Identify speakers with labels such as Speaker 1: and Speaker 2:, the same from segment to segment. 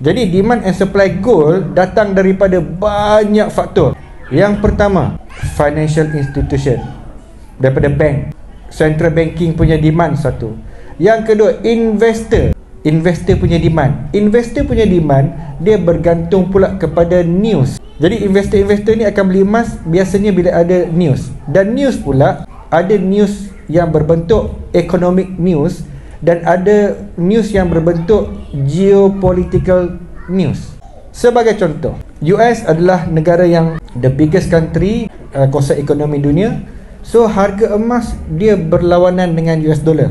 Speaker 1: Jadi demand and supply gold datang daripada banyak faktor. Yang pertama, financial institution, daripada bank, central banking punya demand satu. Yang kedua, investor punya demand. Investor punya demand dia bergantung pula kepada news. Jadi investor ni akan beli emas biasanya bila ada news. Dan news pula ada news yang berbentuk economic news dan ada news yang berbentuk geopolitical news. Sebagai contoh, US adalah negara yang the biggest country, kawasan ekonomi dunia. So harga emas dia berlawanan dengan US dollar.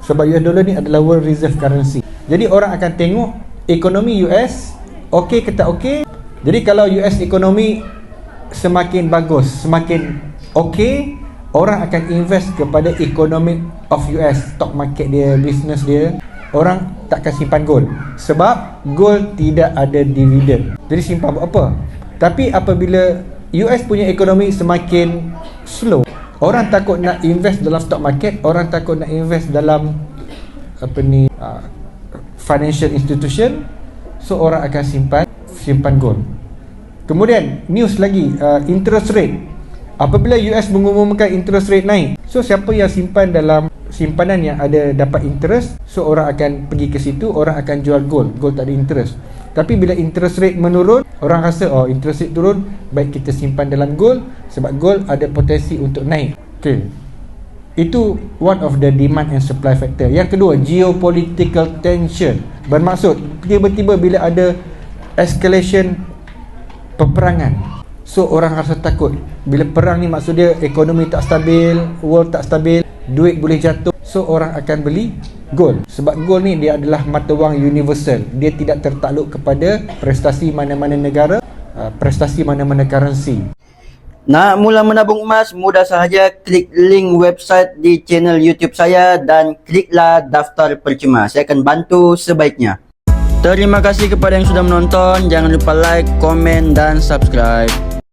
Speaker 1: Sebab US dollar ni adalah world reserve currency. Jadi orang akan tengok ekonomi US okey ke tak okey. Jadi kalau US ekonomi semakin bagus, semakin okey, orang akan invest kepada economic of US, stock market dia, business dia. Orang takkan simpan gold sebab gold tidak ada dividen. Jadi simpan buat apa? Tapi apabila US punya ekonomi semakin slow, orang takut nak invest dalam stock market, orang takut nak invest dalam financial institution. So orang akan simpan gold. Kemudian news lagi, interest rate. Apabila US mengumumkan interest rate naik, so siapa yang simpan dalam simpanan yang ada dapat interest, so orang akan pergi ke situ, orang akan jual gold tak ada interest. Tapi bila interest rate menurun, orang rasa interest rate turun, baik kita simpan dalam gold sebab gold ada potensi untuk naik. Okay, itu one of the demand and supply factor. Yang kedua, geopolitical tension. Bermaksud tiba-tiba bila ada escalation peperangan, so orang rasa takut. Bila perang ni maksud dia ekonomi tak stabil, world tak stabil, duit boleh jatuh. So orang akan beli gold. Sebab gold ni dia adalah mata wang universal. Dia tidak tertakluk kepada prestasi mana-mana negara, prestasi mana-mana currency.
Speaker 2: Nak mula menabung emas, mudah sahaja klik link website di channel YouTube saya dan kliklah daftar percuma. Saya akan bantu sebaiknya. Terima kasih kepada yang sudah menonton. Jangan lupa like, komen dan subscribe.